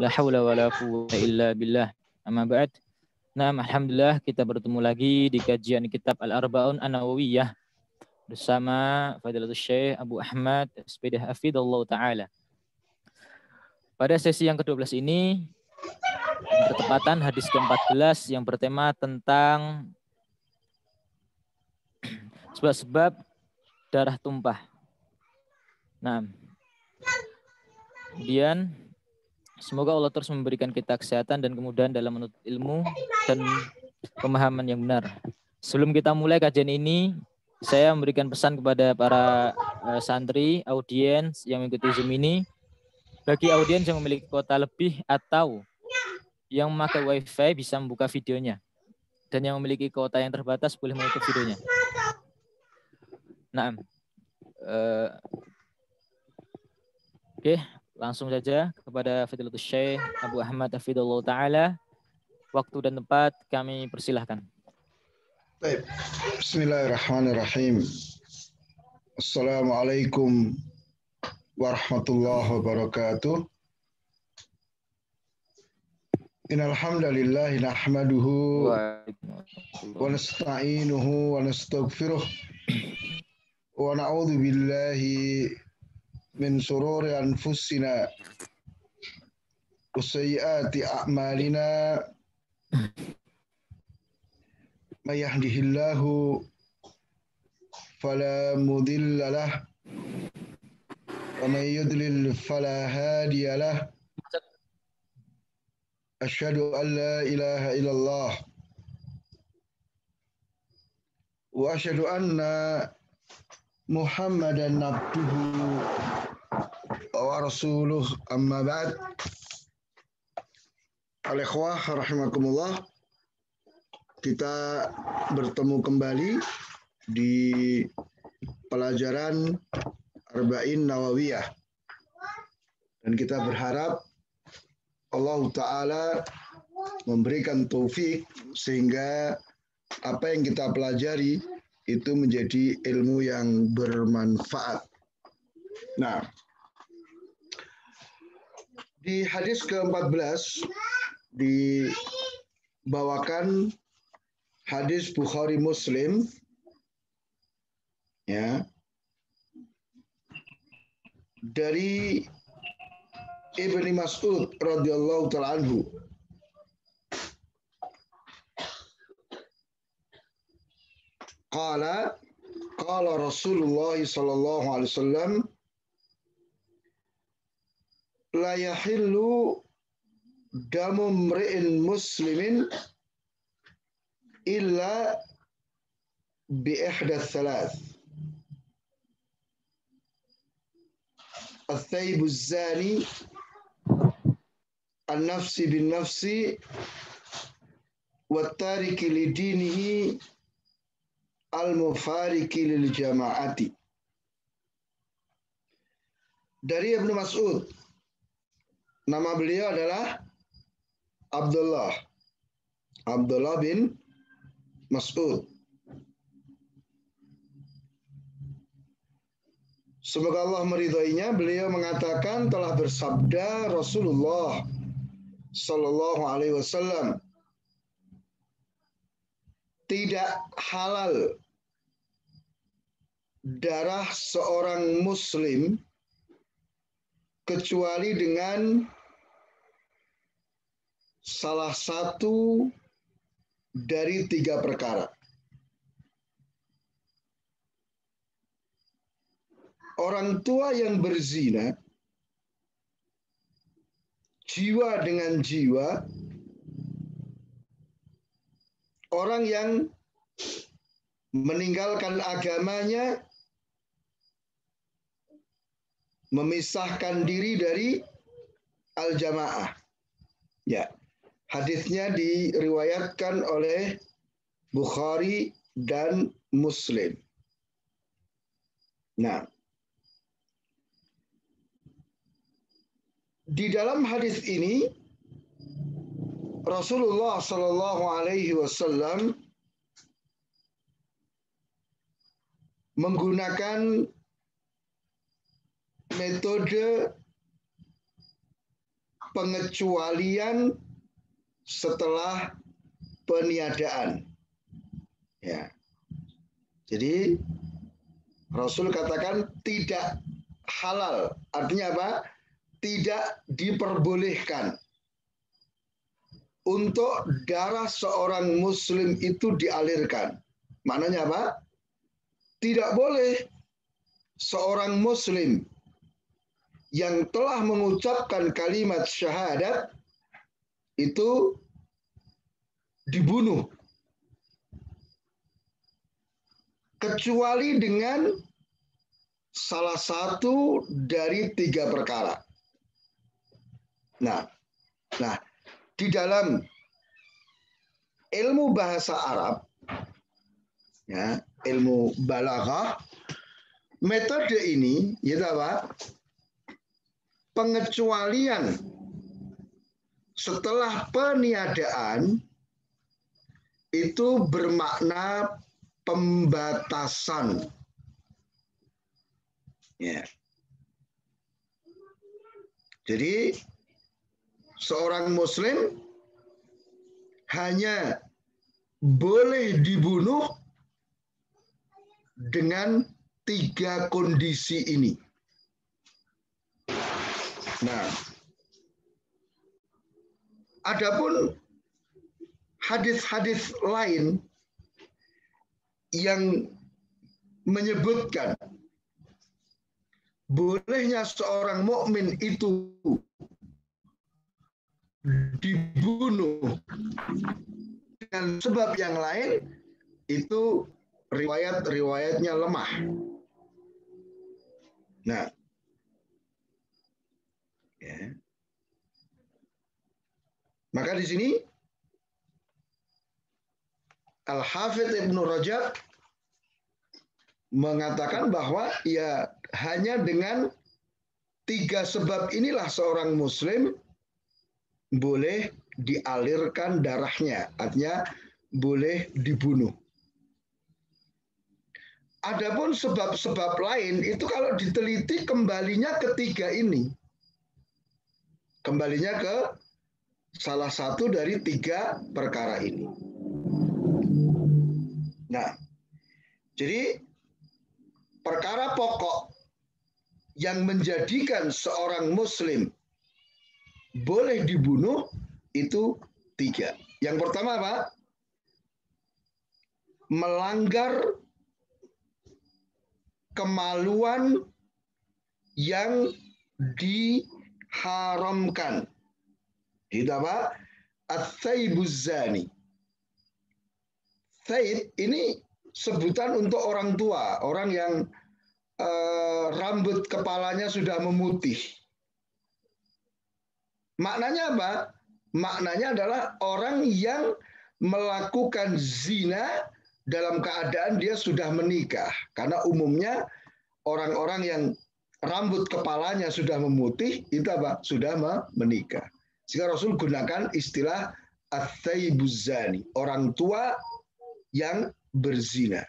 La haula wala quwwata illa billah. Amma ba'd. Nah, alhamdulillah kita bertemu lagi di kajian kitab Al-Arba'un An-Nawawiyah bersama Fadilatul Syekh Abu Ahmad SPD Hafidhullah Ta'ala. Pada sesi yang ke-12 ini bertepatan hadis ke-14 yang bertema tentang sebab-sebab darah tumpah. Nah, kemudian semoga Allah terus memberikan kita kesehatan dan kemudahan dalam menuntut ilmu dan pemahaman yang benar. Sebelum kita mulai kajian ini, saya memberikan pesan kepada para santri, audiens yang mengikuti Zoom ini. Bagi audiens yang memiliki kuota lebih atau yang memakai WiFi bisa membuka videonya. Dan yang memiliki kuota yang terbatas boleh menutup videonya. Nah, oke, langsung saja kepada Fadilatul Syekh Abu Ahmad Hafidhullah Ta'ala. Waktu dan tempat kami persilahkan. Baik. Bismillahirrahmanirrahim. Assalamualaikum warahmatullahi wabarakatuh. Innal hamdalillah nahmaduhu wa nasta'inuhu wa nastaghfiruh wa na'udzu billahi min shururi anfusina wa sayyiati a'malina. May yahdihillahu fala mudilla lah wa may yudlil fala hadiya lah. Asyhadu an la ilaha illallah wa asyhadu anna Muhammadan abduhu wa rasuluh, amma ba'd. Al-ikhwah rahimakumullah, kita bertemu kembali di pelajaran Arba'in Nawawiyah, dan kita berharap Allah Ta'ala memberikan taufik sehingga apa yang kita pelajari itu menjadi ilmu yang bermanfaat. Nah, di hadis ke-14 dibawakan hadis Bukhari Muslim, ya, dari Ibni Mas'ud radhiyallahu ta'ala anhu. Qala Rasulullah sallallahu alaihi wasallam, la yahillu damu mri'in muslimin illa bi ihdath thalath. Al-thaybu az-zani, an-nafsi bin-nafsi, wat-tariki lidinihi, al-mufariki lil jama'ati. Dari Ibnu Mas'ud, nama beliau adalah Abdullah bin Mas'ud. Semoga Allah meridhoinya, beliau mengatakan telah bersabda Rasulullah sallallahu alaihi wasallam, tidak halal darah seorang muslim kecuali dengan salah satu dari 3 perkara. Orang tua yang berzina, jiwa dengan jiwa, orang yang meninggalkan agamanya, memisahkan diri dari al-jamaah. Ya, hadisnya diriwayatkan oleh Bukhari dan Muslim. Nah, di dalam hadis ini Rasulullah Shallallahu Alaihi Wasallam menggunakan metode pengecualian setelah peniadaan. Ya. Jadi Rasul katakan tidak halal. Artinya apa? Tidak diperbolehkan untuk darah seorang muslim itu dialirkan. Maknanya apa? Tidak boleh seorang muslim yang telah mengucapkan kalimat syahadat itu dibunuh. Kecuali dengan salah satu dari 3 perkara. Nah, di dalam ilmu bahasa Arab, ya, ilmu balaghah, metode ini, yaitu apa? Pengecualian setelah peniadaan itu bermakna pembatasan. Ya. Jadi seorang muslim hanya boleh dibunuh dengan 3 kondisi ini. Nah, adapun hadis-hadis lain yang menyebutkan bolehnya seorang mukmin itu dibunuh dengan sebab yang lain, itu riwayat-riwayatnya lemah. Nah, ya. Maka di sini Al-Hafidz Ibnu Rajab mengatakan bahwa ya hanya dengan 3 sebab inilah seorang muslim boleh dialirkan darahnya, artinya boleh dibunuh. Adapun sebab-sebab lain itu kalau diteliti kembalinya ke 3 ini. Kembalinya ke salah satu dari 3 perkara ini. Nah, jadi perkara pokok yang menjadikan seorang muslim boleh dibunuh itu 3. Yang pertama apa? Melanggar kemaluan yang diharamkan. Itu apa? Ats-tsaybuz zani. Tsaib ini sebutan untuk orang tua, orang yang rambut kepalanya sudah memutih. Maknanya apa? Maknanya adalah orang yang melakukan zina dalam keadaan dia sudah menikah. Karena umumnya orang-orang yang rambut kepalanya sudah memutih, itu apa? Sudah menikah. Sehingga Rasul gunakan istilah ats-tsaybuz zani, orang tua yang berzina.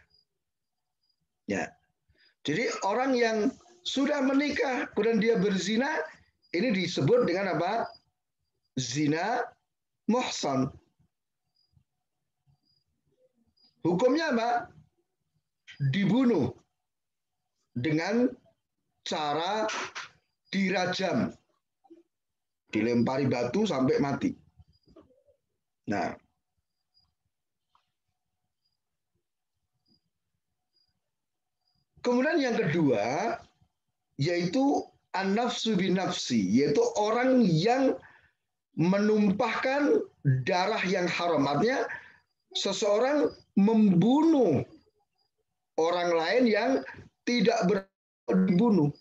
Ya. Jadi orang yang sudah menikah kemudian dia berzina, ini disebut dengan apa? Zina muhsan. Hukumnya apa? Dibunuh dengan cara dirajam, dilempari batu sampai mati. Nah, kemudian yang kedua yaitu an-nafsu binafsi, yaitu orang yang menumpahkan darah yang haram. Artinya seseorang membunuh orang lain yang tidak dibunuh.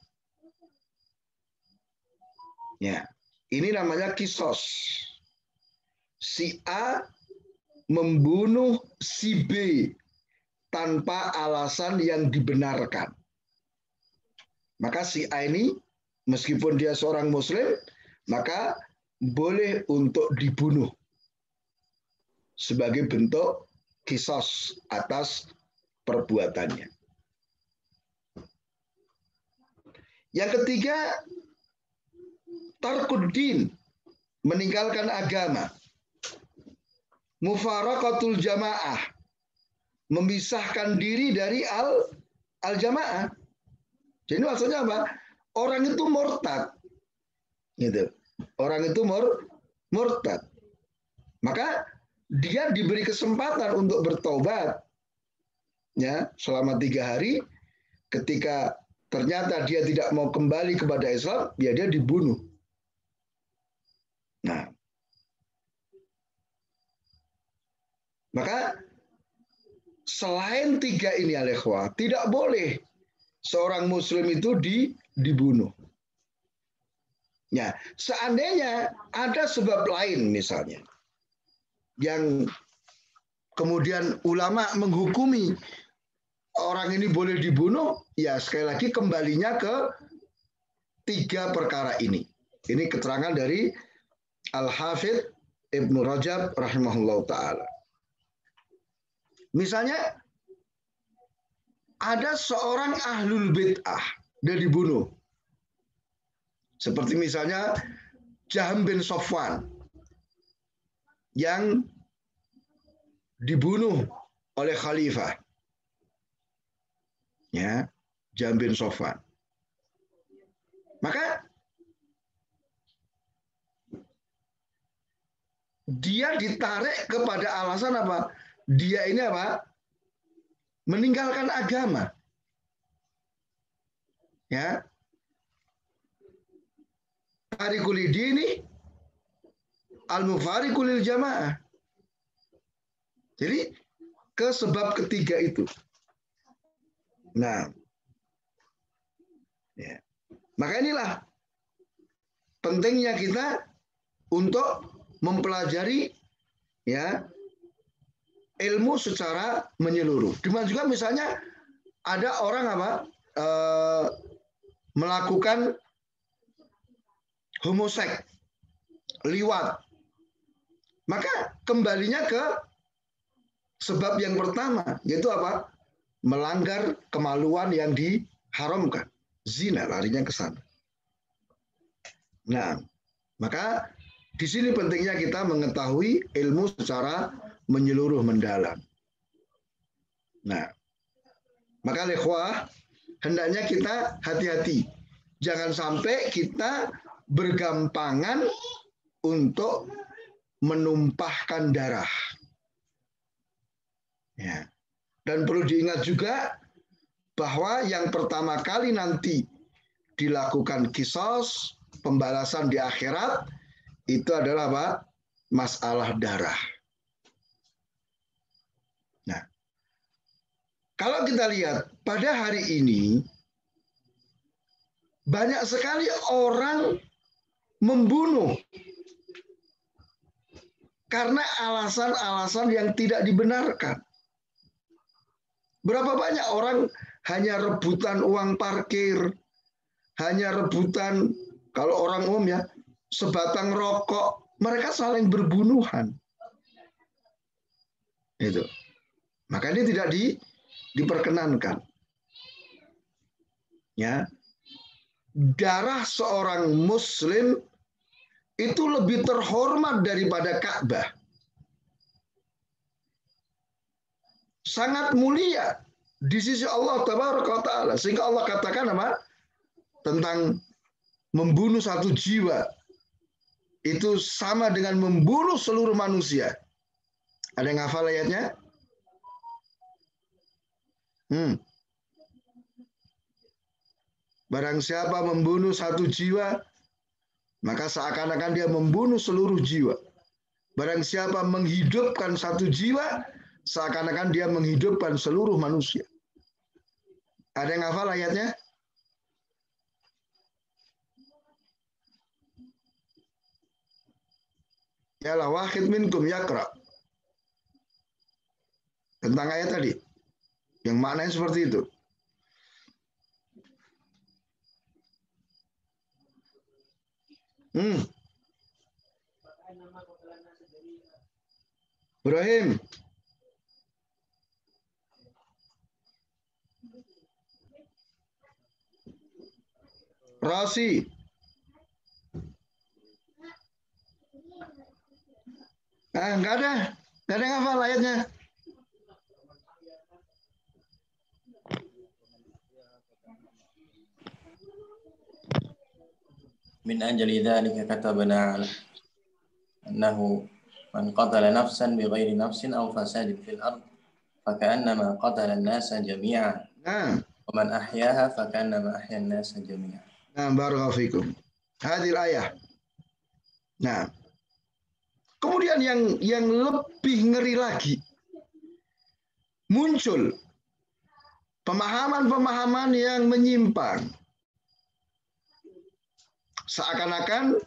Ya, ini namanya kisos. Si A membunuh si B tanpa alasan yang dibenarkan. Maka si A ini meskipun dia seorang muslim, maka boleh untuk dibunuh sebagai bentuk kisos atas perbuatannya. Yang ketiga, tarkuddin, meninggalkan agama. Mufaraqatul jamaah, memisahkan diri dari al-jamaah. Jadi maksudnya apa? Orang itu murtad. Gitu. Orang itu murtad. Maka dia diberi kesempatan untuk bertobat ya selama 3 hari. Ketika ternyata dia tidak mau kembali kepada Islam, ya dia dibunuh. Nah, maka selain 3 ini al-ikhwah, tidak boleh seorang muslim itu dibunuh. Ya, seandainya ada sebab lain misalnya yang kemudian ulama menghukumi orang ini boleh dibunuh, ya sekali lagi kembalinya ke 3 perkara ini. Ini keterangan dari Al-Hafidz Ibnu Rajab rahimahullah ta'ala. Misalnya ada seorang ahlul bid'ah dia dibunuh. Seperti misalnya Jahm bin Safwan yang dibunuh oleh khalifah. Ya, Jahm bin Safwan. Maka dia ditarik kepada alasan apa? Dia ini apa? Meninggalkan agama. Ya. Tarikul dini al-mufariqul jamaah. Jadi ke sebab ketiga itu. Nah, ya. Maka inilah pentingnya kita untuk mempelajari ya ilmu secara menyeluruh. Dimana juga misalnya ada orang apa melakukan homoseks, liwat, maka kembalinya ke sebab yang pertama, yaitu apa? Melanggar kemaluan yang diharamkan. Zina, larinya ke sana. Nah, maka di sini pentingnya kita mengetahui ilmu secara menyeluruh mendalam. Nah, maka ikhwah, hendaknya kita hati-hati. Jangan sampai kita bergampangan untuk menumpahkan darah. Ya. Dan perlu diingat juga bahwa yang pertama kali nanti dilakukan kisos, pembalasan di akhirat, itu adalah apa? Masalah darah. Nah, kalau kita lihat pada hari ini, banyak sekali orang membunuh karena alasan-alasan yang tidak dibenarkan. Berapa banyak orang hanya rebutan uang parkir, hanya rebutan, kalau orang umum ya, sebatang rokok, mereka saling berbunuhan. Itu. Maka ini tidak diperkenankan. Ya. Darah seorang muslim itu lebih terhormat daripada Ka'bah. Sangat mulia di sisi Allah Tabaraka wa Ta'ala. Sehingga Allah katakan apa? Tentang membunuh satu jiwa. Itu sama dengan membunuh seluruh manusia. Ada yang hafal ayatnya? Barang siapa membunuh satu jiwa, maka seakan-akan dia membunuh seluruh jiwa. Barang siapa menghidupkan satu jiwa, seakan-akan dia menghidupkan seluruh manusia. Ada yang hafal ayatnya? Yalah wahid minkum yakra. Tentang ayat tadi. Yang maknanya seperti itu. Ibrahim. Rasi. Nah, nggak ada yang hafal ayatnya. Min ajli dzalika katabna annahu man qatala nafsan bighairi nafsin aw fasadin fil ard faka'annama qatala an-nasa jami'an. Nah, wa man ahyaha faka'annama ahya an-nasa jami'an. Nah, barakallahu fikum. Hadil ayah. Nah, kemudian yang lebih ngeri lagi, muncul pemahaman-pemahaman yang menyimpang. Seakan-akan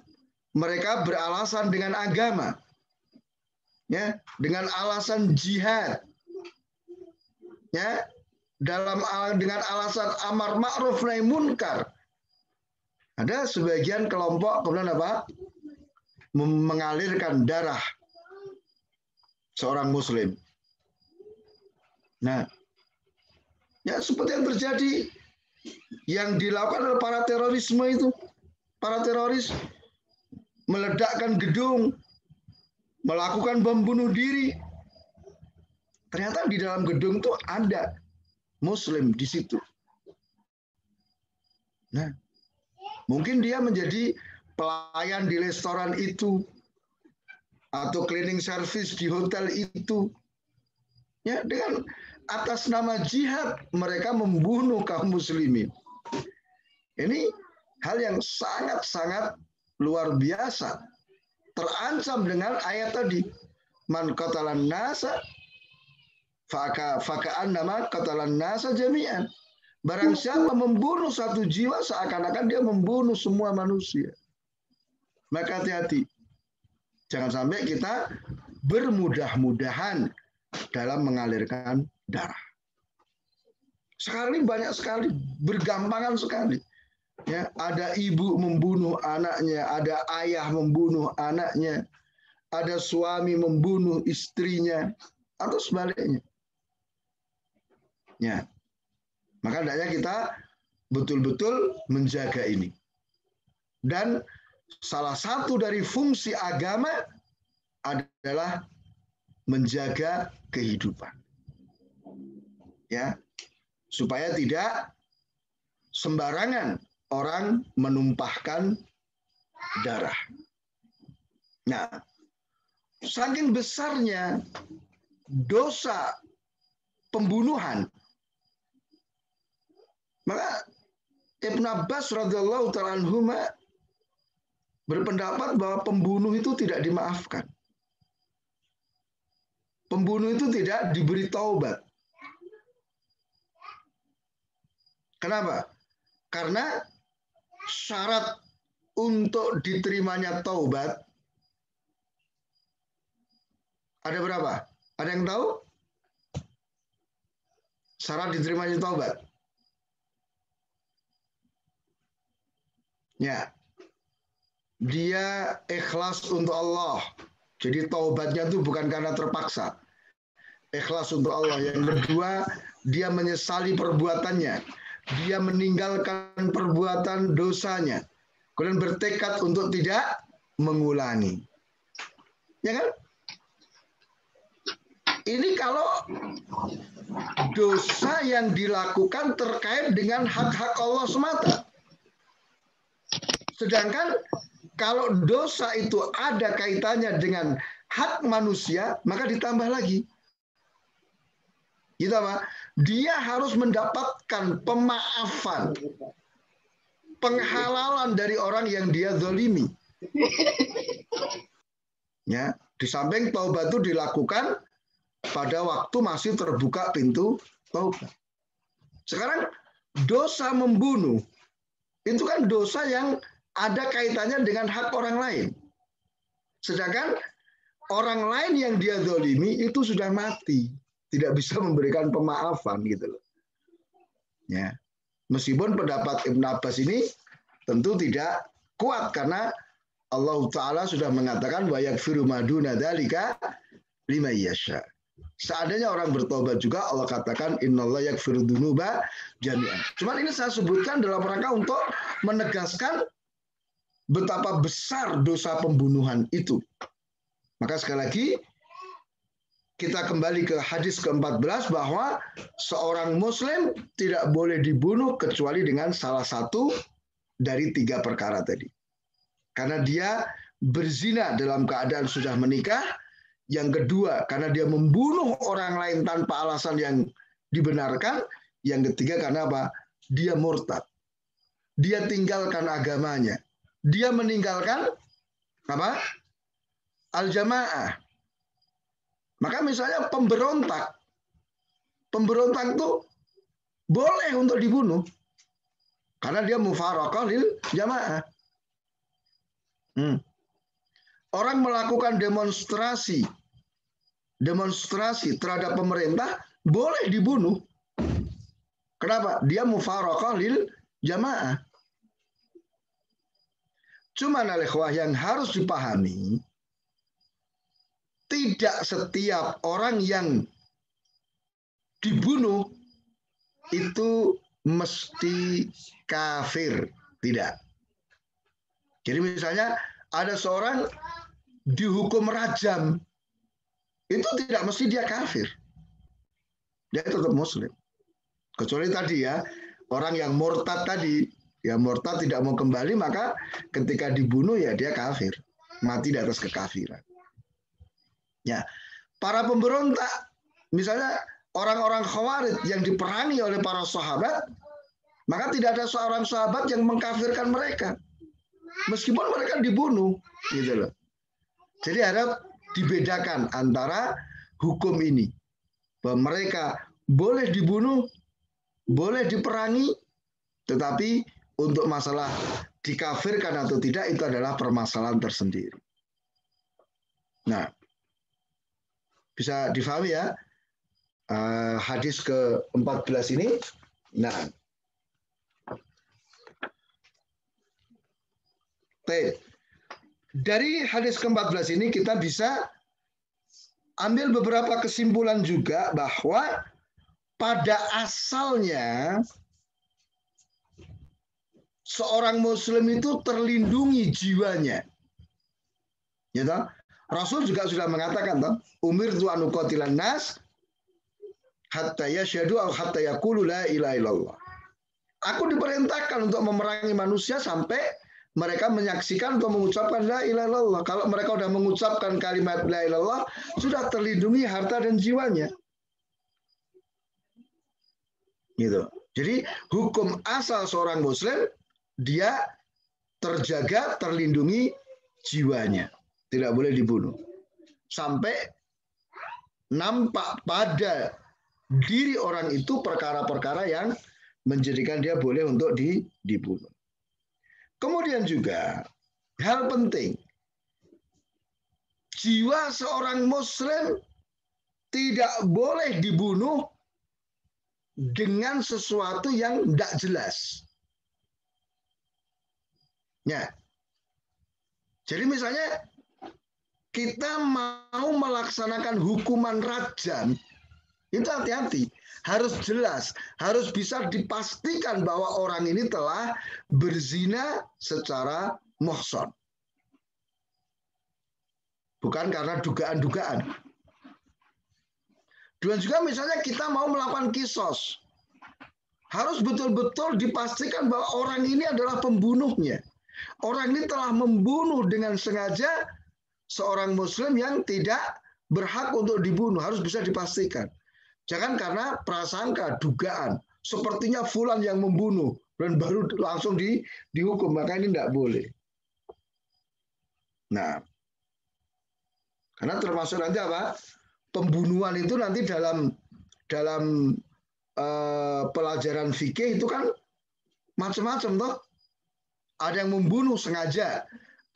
mereka beralasan dengan agama, ya, dengan alasan jihad, ya, dengan alasan amar ma'ruf nahi munkar. Ada sebagian kelompok kemudian apa? Mengalirkan darah seorang muslim. Nah, ya seperti yang terjadi, yang dilakukan oleh para terorisme itu. Para teroris meledakkan gedung, melakukan bom bunuh diri. Ternyata di dalam gedung itu ada muslim di situ. Nah, mungkin dia menjadi pelayan di restoran itu atau cleaning service di hotel itu. Ya, dengan atas nama jihad mereka membunuh kaum muslimin. Ini hal yang sangat-sangat luar biasa. Terancam dengan ayat tadi. Man qatalan nasa faka'annama qatalan nasa jami'an. Barang siapa membunuh satu jiwa seakan-akan dia membunuh semua manusia. Maka hati-hati. Jangan sampai kita bermudah-mudahan dalam mengalirkan darah. Sekarang ini banyak sekali, bergampangan sekali. Ya, ada ibu membunuh anaknya, ada ayah membunuh anaknya, ada suami membunuh istrinya, atau sebaliknya. Ya, maka hendaknya kita betul-betul menjaga ini. Dan salah satu dari fungsi agama adalah menjaga kehidupan. Ya, supaya tidak sembarangan orang menumpahkan darah. Nah, saking besarnya dosa pembunuhan, maka Ibn Abbas radhiyallahu ta'ala anhuma berpendapat bahwa pembunuh itu tidak dimaafkan. Pembunuh itu tidak diberi taubat. Kenapa? Karena syarat untuk diterimanya taubat ada berapa? Ada yang tahu? Syarat diterimanya taubat. Ya. Dia ikhlas untuk Allah. Jadi taubatnya itu bukan karena terpaksa. Ikhlas untuk Allah. Yang kedua, dia menyesali perbuatannya. Dia meninggalkan perbuatan dosanya. Kemudian bertekad untuk tidak mengulangi. Ya kan? Ini kalau dosa yang dilakukan terkait dengan hak-hak Allah semata. Sedangkan kalau dosa itu ada kaitannya dengan hak manusia, maka ditambah lagi. Gitu apa? Dia harus mendapatkan pemaafan, penghalalan dari orang yang dia zalimi. Ya, di samping taubat itu dilakukan pada waktu masih terbuka pintu taubat. Sekarang dosa membunuh itu kan dosa yang ada kaitannya dengan hak orang lain. Sedangkan orang lain yang dia zalimi itu sudah mati, tidak bisa memberikan pemaafan gitu loh. Ya. Meskipun pendapat Ibn Abbas ini tentu tidak kuat karena Allah Ta'ala sudah mengatakan wa yaghfiru ma duna dzalika liman yasha. Seandainya orang bertobat juga Allah katakan innallaha yaghfiru dzunuba jami'an. Cuman ini saya sebutkan dalam rangka untuk menegaskan betapa besar dosa pembunuhan itu. Maka sekali lagi kita kembali ke hadis ke-14 bahwa seorang muslim tidak boleh dibunuh kecuali dengan salah satu dari 3 perkara tadi. Karena dia berzina dalam keadaan sudah menikah. Yang kedua, karena dia membunuh orang lain tanpa alasan yang dibenarkan. Yang ketiga, karena apa? Dia murtad. Dia tinggalkan agamanya. Dia meninggalkan apa? Al-jamaah. Maka misalnya pemberontak itu boleh untuk dibunuh karena dia mufaraqah lil jamaah. Orang melakukan demonstrasi terhadap pemerintah boleh dibunuh. Kenapa? Dia mufaraqah lil jamaah. Cuman al-ikhwah yang harus dipahami, tidak setiap orang yang dibunuh itu mesti kafir. Tidak. Jadi misalnya ada seorang dihukum rajam, itu tidak mesti dia kafir. Dia tetap muslim. Kecuali tadi ya, orang yang murtad tadi, ya murtad tidak mau kembali, maka ketika dibunuh ya dia kafir. Mati di atas kekafiran. Ya, para pemberontak, misalnya orang-orang Khawarij yang diperangi oleh para sahabat, maka tidak ada seorang sahabat yang mengkafirkan mereka, meskipun mereka dibunuh, gitu loh. Jadi harap dibedakan antara hukum ini, bahwa mereka boleh dibunuh, boleh diperangi, tetapi untuk masalah dikafirkan atau tidak itu adalah permasalahan tersendiri. Nah, bisa difahami ya hadis ke-14 ini. Nah, dari hadis ke-14 ini kita bisa ambil beberapa kesimpulan juga bahwa pada asalnya seorang muslim itu terlindungi jiwanya. Ya toh? Rasul juga sudah mengatakan toh, umirtu an uqatilan nas hatta yashhadu aw hatta yaqulu la ilaha illallah. Aku diperintahkan untuk memerangi manusia sampai mereka menyaksikan atau mengucapkan la ilaha illallah. Kalau mereka sudah mengucapkan kalimat la ilaha illallah, sudah terlindungi harta dan jiwanya. Gitu. Jadi hukum asal seorang muslim, dia terjaga, terlindungi jiwanya. Tidak boleh dibunuh. Sampai nampak pada diri orang itu perkara-perkara yang menjadikan dia boleh untuk dibunuh. Kemudian juga hal penting, jiwa seorang muslim tidak boleh dibunuh dengan sesuatu yang tidak jelas. Ya. Jadi misalnya kita mau melaksanakan hukuman rajam, itu hati-hati, harus jelas, harus bisa dipastikan bahwa orang ini telah berzina secara muhsan. Bukan karena dugaan-dugaan. Dan juga misalnya kita mau melakukan kisos, harus betul-betul dipastikan bahwa orang ini adalah pembunuhnya. Orang ini telah membunuh dengan sengaja seorang muslim yang tidak berhak untuk dibunuh, harus bisa dipastikan. Jangan karena prasangka, dugaan, sepertinya fulan yang membunuh dan baru langsung dihukum, maka ini tidak boleh. Nah, karena termasuk nanti apa? Pembunuhan itu nanti dalam pelajaran fikih itu kan macam-macam toh. Ada yang membunuh sengaja,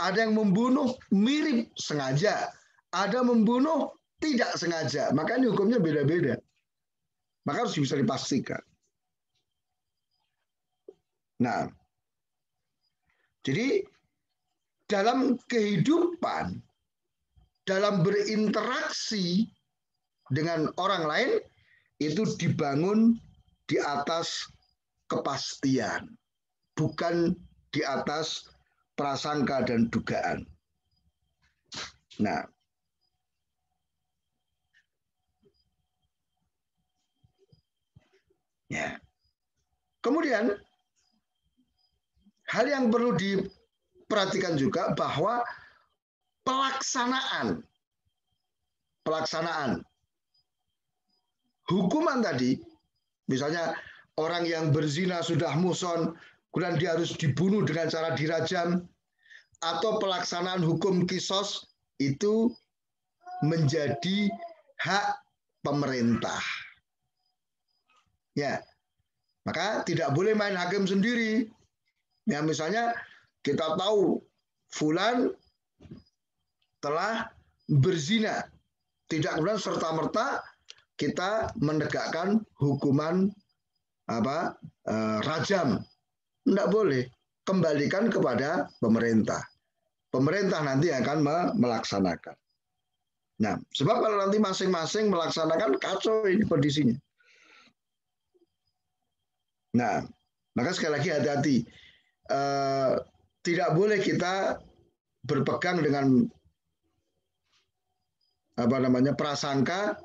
ada yang membunuh mirip sengaja, ada membunuh tidak sengaja. Maka ini hukumnya beda-beda. Maka harus bisa dipastikan. Nah, jadi dalam kehidupan, dalam berinteraksi dengan orang lain, itu dibangun di atas kepastian, bukan di atas prasangka dan dugaan. Nah, ya. Kemudian hal yang perlu diperhatikan juga bahwa pelaksanaan hukuman tadi, misalnya orang yang berzina sudah muhson, kemudian dia harus dibunuh dengan cara dirajam, atau pelaksanaan hukum kisos itu menjadi hak pemerintah. Ya, maka tidak boleh main hakim sendiri. Ya, misalnya kita tahu fulan telah berzina, tidak kemudian serta-merta kita menegakkan hukuman rajam. Tidak boleh, kembalikan kepada pemerintah. Pemerintah nanti akan melaksanakan. Nah, sebab kalau nanti masing-masing melaksanakan, kacau ini kondisinya. Nah, maka sekali lagi hati-hati. Tidak boleh kita berpegang dengan prasangka,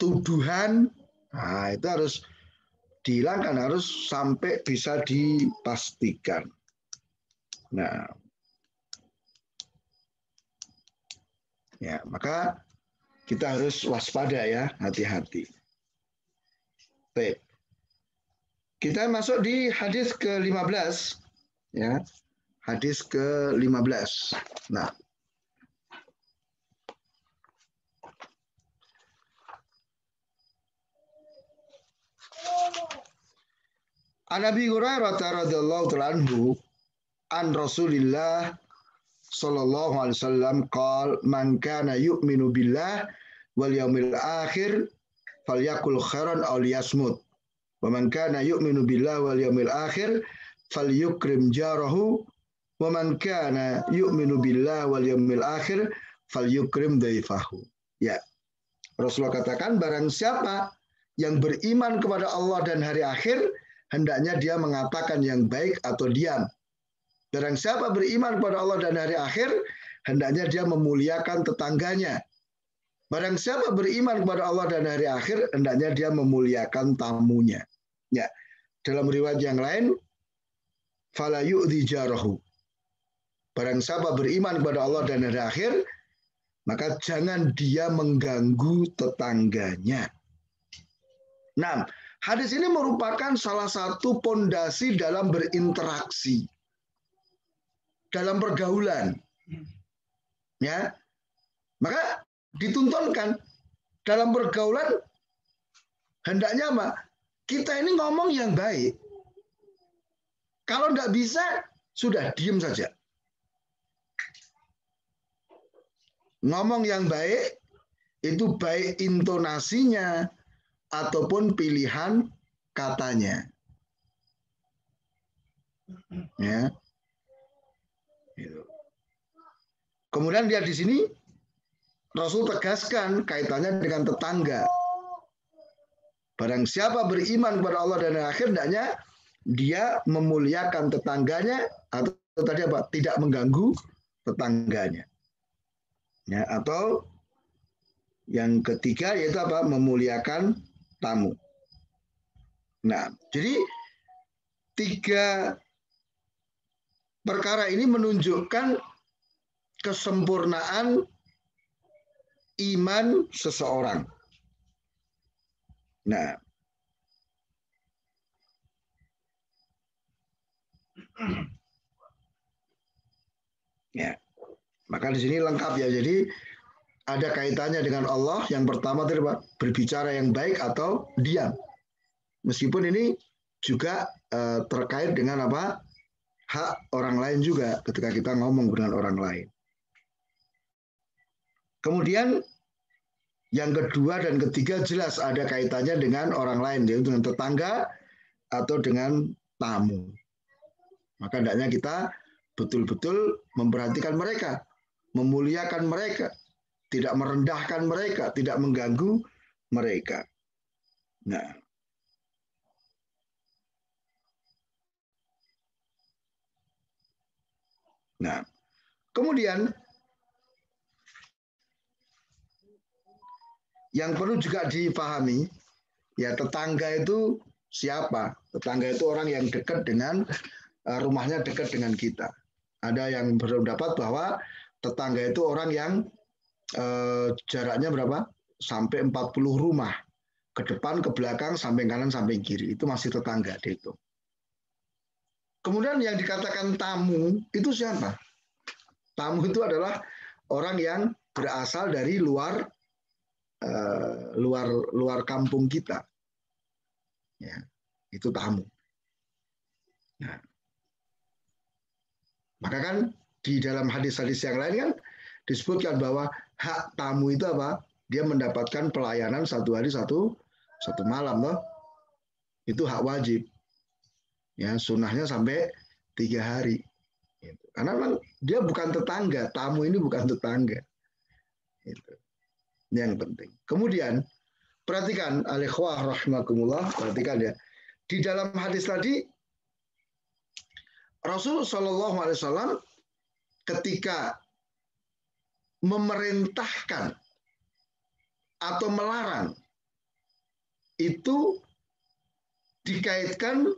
tuduhan. Nah, itu harus dihilangkan, harus sampai bisa dipastikan. Nah, ya, maka kita harus waspada ya, hati-hati. Baik. Kita masuk di hadis ke-15 ya. Hadis ke-15. Nah, An Abi Hurairah radhiyallahu ta'ala anhu an Rasulillah sallallahu alaihi wasallam qala man kana yu'minu billah wal yaumil akhir falyakul khairan aw liyasmut wa man kana yu'minu billah wal yaumil akhir falyukrim jarahu wa man kana yu'minu billah wal yaumil akhir falyukrim dhaifahu. Ya. Rasulullah katakan barang siapa yang beriman kepada Allah dan hari akhir hendaknya dia mengatakan yang baik atau diam. Barang siapa beriman kepada Allah dan hari akhir hendaknya dia memuliakan tetangganya. Barang siapa beriman kepada Allah dan hari akhir, hendaknya dia memuliakan tamunya. Ya, dalam riwayat yang lain, fala yu'dhi jarahu. Barang siapa beriman kepada Allah dan hari akhir, maka jangan dia mengganggu tetangganya. Nah, hadis ini merupakan salah satu pondasi dalam berinteraksi, dalam pergaulan. Ya, maka dituntunkan dalam pergaulan hendaknya kita ini ngomong yang baik. Kalau nggak bisa, sudah diem saja. Ngomong yang baik itu baik intonasinya ataupun pilihan katanya. Ya. Kemudian lihat di sini Rasul tegaskan kaitannya dengan tetangga. Barang siapa beriman kepada Allah dan akhir, hendaknya dia memuliakan tetangganya atau tadi tidak mengganggu tetangganya. Ya, atau yang ketiga yaitu memuliakan tamu. Nah, jadi 3 perkara ini menunjukkan kesempurnaan iman seseorang. Nah, ya, maka di sini lengkap ya. Jadi ada kaitannya dengan Allah. Yang pertama tadi berbicara yang baik atau diam. Meskipun ini juga terkait dengan hak orang lain juga ketika kita ngomong dengan orang lain. Kemudian yang kedua dan ketiga jelas ada kaitannya dengan orang lain, yaitu dengan tetangga atau dengan tamu. Maka hendaknya kita betul-betul memperhatikan mereka, memuliakan mereka, tidak merendahkan mereka, tidak mengganggu mereka. Nah, Nah, kemudian yang perlu juga dipahami, ya tetangga itu siapa? Tetangga itu orang yang dekat dengan rumahnya dekat dengan kita. Ada yang berpendapat bahwa tetangga itu orang yang jaraknya berapa? Sampai 40 rumah. Ke depan, ke belakang, samping kanan, samping kiri. Itu masih tetangga dihitung. Kemudian yang dikatakan tamu itu siapa? Tamu itu adalah orang yang berasal dari luar kampung kita. Ya, itu tamu. Nah, maka kan di dalam hadis-hadis yang lain kan disebutkan bahwa hak tamu itu apa? Dia mendapatkan pelayanan 1 hari 1 malam, loh. Itu hak wajib. Ya, sunnahnya sampai 3 hari. Karena memang dia bukan tetangga, tamu ini bukan tetangga. Itu. Ini yang penting. Kemudian perhatikan al-ikhwah rahimakumullah, perhatikan ya. Di dalam hadis tadi Rasul Shallallahu Alaihi Wasallam ketika memerintahkan atau melarang itu dikaitkan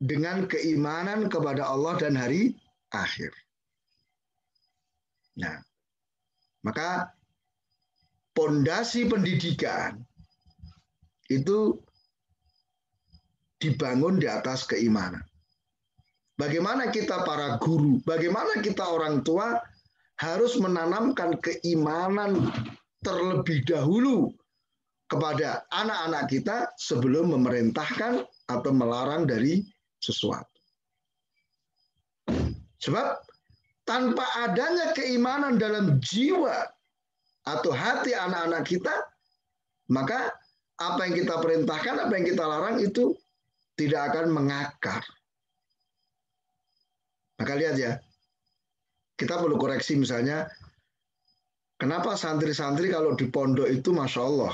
dengan keimanan kepada Allah dan hari akhir. Nah, maka pondasi pendidikan itu dibangun di atas keimanan. Bagaimana kita para guru, bagaimana kita orang tua harus menanamkan keimanan terlebih dahulu kepada anak-anak kita sebelum memerintahkan atau melarang dari sesuatu. Sebab tanpa adanya keimanan dalam jiwa atau hati anak-anak kita, maka apa yang kita perintahkan, apa yang kita larang itu tidak akan mengakar. Maka lihat ya, kita perlu koreksi misalnya, kenapa santri-santri kalau di pondok itu Masya Allah,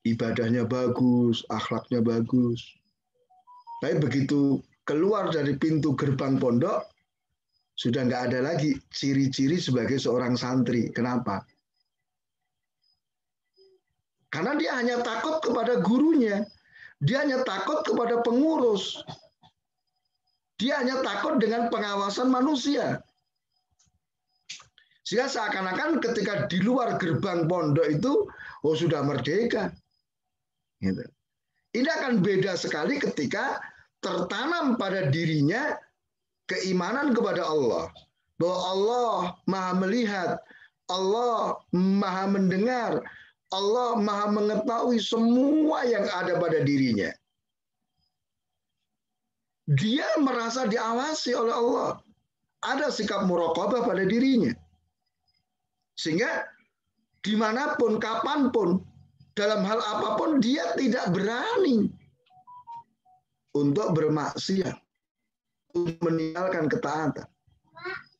ibadahnya bagus, akhlaknya bagus. Tapi begitu keluar dari pintu gerbang pondok, sudah nggak ada lagi ciri-ciri sebagai seorang santri. Kenapa? Karena dia hanya takut kepada gurunya. Dia hanya takut kepada pengurus. Dia hanya takut dengan pengawasan manusia. Sehingga seakan-akan ketika di luar gerbang pondok itu, oh sudah merdeka. Gitu. Ini akan beda sekali ketika tertanam pada dirinya keimanan kepada Allah. Bahwa Allah maha melihat, Allah maha mendengar, Allah maha mengetahui semua yang ada pada dirinya. Dia merasa diawasi oleh Allah. Ada sikap muraqabah pada dirinya. Sehingga dimanapun, kapanpun, dalam hal apapun, dia tidak berani untuk bermaksiat, untuk meninggalkan ketaatan.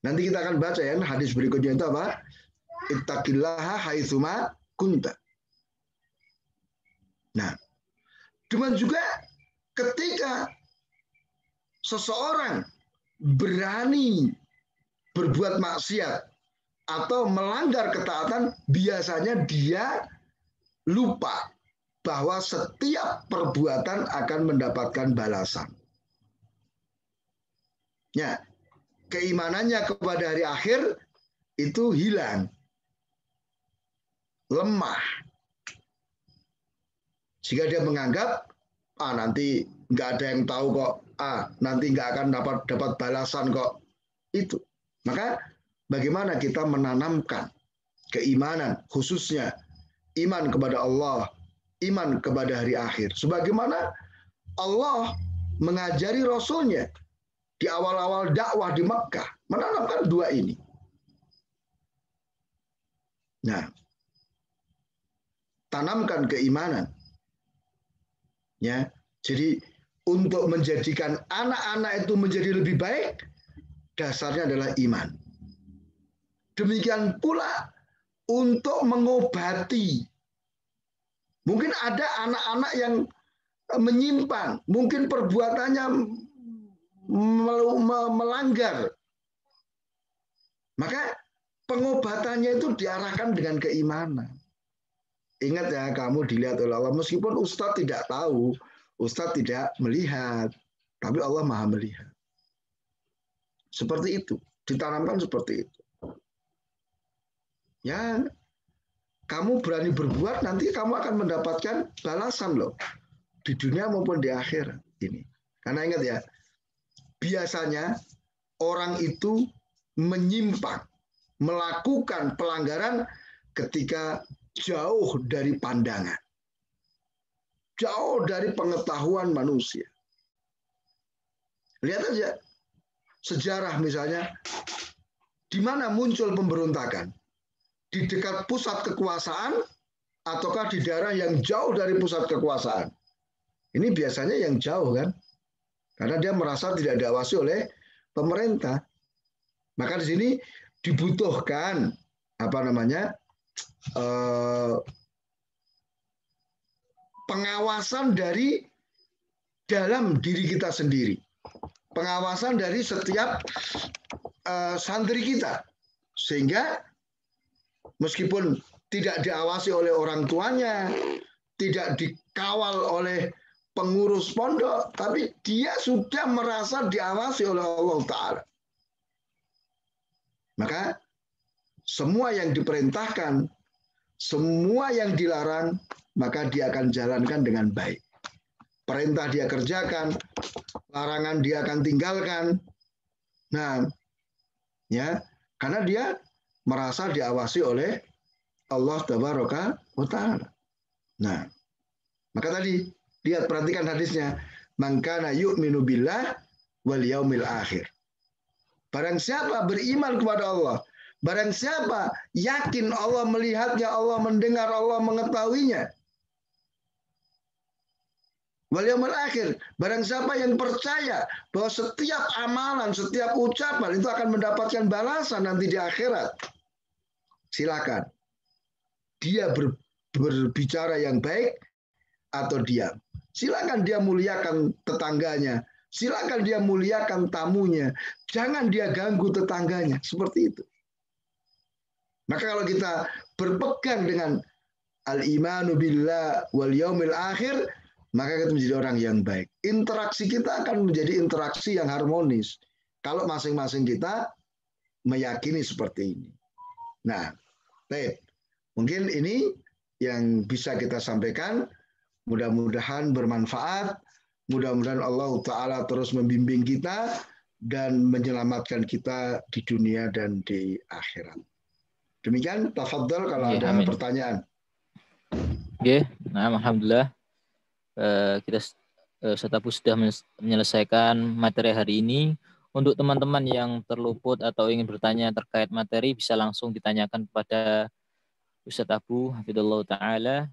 Nanti kita akan baca ya, hadis berikutnya itu apa? Ittaqillaha haitsuma kunta. Nah, demikian juga ketika seseorang berani berbuat maksiat atau melanggar ketaatan, biasanya dia lupa bahwa setiap perbuatan akan mendapatkan balasan. Ya, keimanannya kepada hari akhir itu hilang, lemah. Sehingga dia menganggap, nanti nggak ada yang tahu kok, nanti nggak akan dapat balasan kok. Itu. Maka bagaimana kita menanamkan keimanan, khususnya iman kepada Allah, iman kepada hari akhir. Sebagaimana Allah mengajari Rasulnya di awal-awal dakwah di Makkah, menanamkan dua ini. Nah, tanamkan keimanan. Ya, jadi untuk menjadikan anak-anak itu menjadi lebih baik, dasarnya adalah iman. Demikian pula untuk mengobati. Mungkin ada anak-anak yang menyimpang, mungkin perbuatannya melanggar Maka pengobatannya itu diarahkan dengan keimanan. Ingat ya, kamu dilihat oleh Allah. Meskipun Ustadz tidak tahu, Ustadz tidak melihat, tapi Allah Maha melihat. Seperti itu, ditanamkan seperti itu. Ya, kamu berani berbuat, nanti kamu akan mendapatkan balasan loh, di dunia maupun di akhirat ini. Karena ingat ya, biasanya orang itu menyimpang, melakukan pelanggaran ketika jauh dari pandangan, jauh dari pengetahuan manusia. Lihat aja sejarah misalnya, di mana muncul pemberontakan? Di dekat pusat kekuasaan ataukah di daerah yang jauh dari pusat kekuasaan? Ini biasanya yang jauh kan? Karena dia merasa tidak diawasi oleh pemerintah. Maka di sini dibutuhkan pengawasan dari dalam diri kita sendiri. Pengawasan dari setiap santri kita. Sehingga meskipun tidak diawasi oleh orang tuanya, tidak dikawal oleh pengurus pondok, tapi dia sudah merasa diawasi oleh Allah Ta'ala. Maka semua yang diperintahkan, semua yang dilarang, maka dia akan jalankan dengan baik. Perintah dia kerjakan, larangan dia akan tinggalkan. Nah, ya, karena dia merasa diawasi oleh Allah Tabaraka wa Ta'ala. Nah, maka tadi lihat, perhatikan hadisnya, man kana yu'minu billah wal yaumil akhir. Barang siapa beriman kepada Allah, barang siapa yakin Allah melihatnya, Allah mendengar, Allah mengetahuinya, wal yaumil akhir, barang siapa yang percaya bahwa setiap amalan, setiap ucapan itu akan mendapatkan balasan nanti di akhirat, silakan dia berbicara yang baik atau diam. Silakan dia muliakan tetangganya, silakan dia muliakan tamunya, jangan dia ganggu tetangganya, seperti itu. Maka kalau kita berpegang dengan al-imanu billah wal yaumil akhir, maka kita menjadi orang yang baik. Interaksi kita akan menjadi interaksi yang harmonis kalau masing-masing kita meyakini seperti ini. Nah, baik. Mungkin ini yang bisa kita sampaikan. Mudah-mudahan bermanfaat. Mudah-mudahan Allah Ta'ala terus membimbing kita dan menyelamatkan kita di dunia dan di akhirat. Demikian, tafadhol kalau ada amin. pertanyaan. Oke, nah alhamdulillah kita Ustadz sudah menyelesaikan materi hari ini. Untuk teman-teman yang terluput atau ingin bertanya terkait materi, bisa langsung ditanyakan kepada Ustadz Abu Hafidhullah Ta'ala.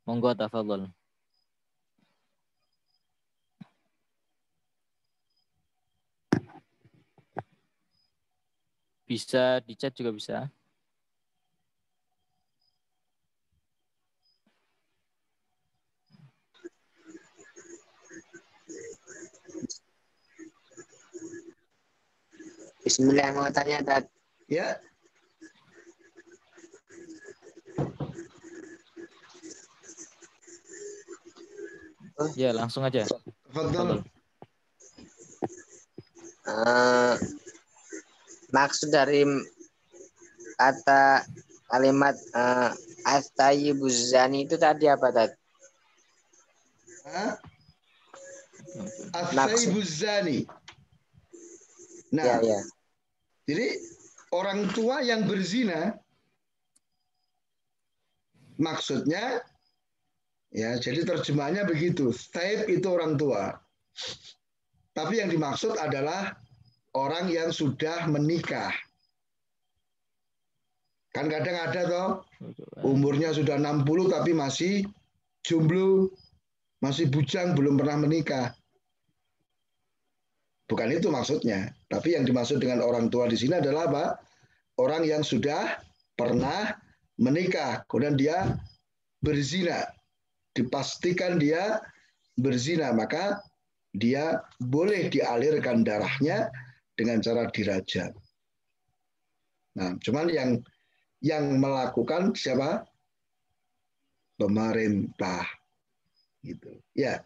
Monggo tafadhol. Bisa di chat juga bisa. Bismillah, mau tanya, Tad. Ya. Ya, langsung aja. Tafadhol. Maksud dari kata kalimat at-tayyibuz zani itu tadi apa, Tad? At-tayyibuz zani. Nah, ya. Jadi orang tua yang berzina, maksudnya, ya, jadi terjemahnya begitu. Taib itu orang tua. Tapi yang dimaksud adalah orang yang sudah menikah. Kan kadang ada toh, umurnya sudah 60 tapi masih jomblo, masih bujang, belum pernah menikah. Bukan itu maksudnya. Tapi yang dimaksud dengan orang tua di sini adalah apa? Orang yang sudah pernah menikah, kemudian dia berzina. Dipastikan dia berzina, maka dia boleh dialirkan darahnya dengan cara dirajam. Nah, cuman yang melakukan siapa? Pemerintah gitu. Ya.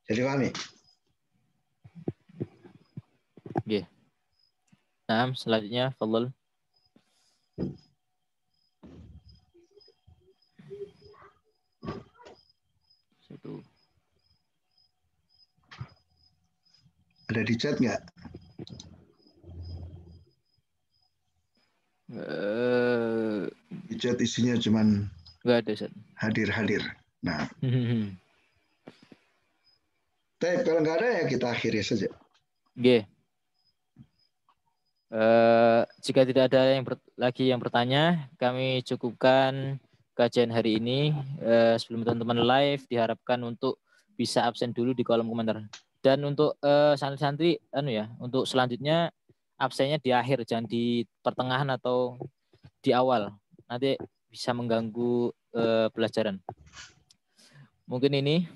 Jadi pahami? Nggih. Nah, selanjutnya fadhol. Satu. Ada di chat nggak? Di chat isinya cuman Enggak ada, Ustaz. hadir-hadir. Nah, tapi kalau nggak ada ya kita akhiri saja. Nggih. Jika tidak ada lagi yang bertanya, kami cukupkan kajian hari ini. Sebelum teman-teman live, diharapkan untuk bisa absen dulu di kolom komentar. Dan untuk santri-santri, untuk selanjutnya absennya di akhir, jangan di pertengahan atau di awal. Nanti bisa mengganggu pelajaran. Mungkin ini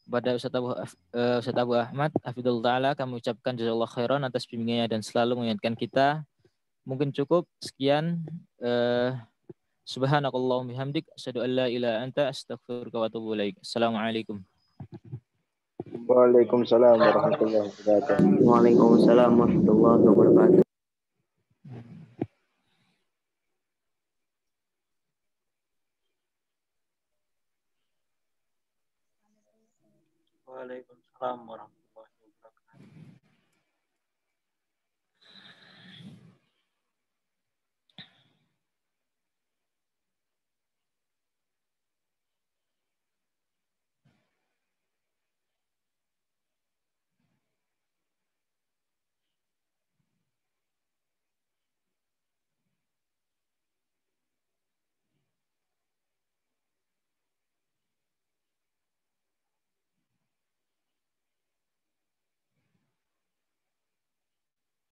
pada Ustaz Abu Ahmad Hafidhullah Ta'ala kami ucapkan jazakallahu khairan atas bimbingannya dan selalu mengingatkan kita. Mungkin cukup sekian. Subhanakallahumma bihamdik asyhadu an la ilaha anta astaghfiruka wa atubu ilaik. Assalamualaikum. Waalaikumsalam warahmatullahi wabarakatuh. Waalaikumsalam warahmatullahi wabarakatuh. Waalaikumsalam warahmatullahi wabarakatuh.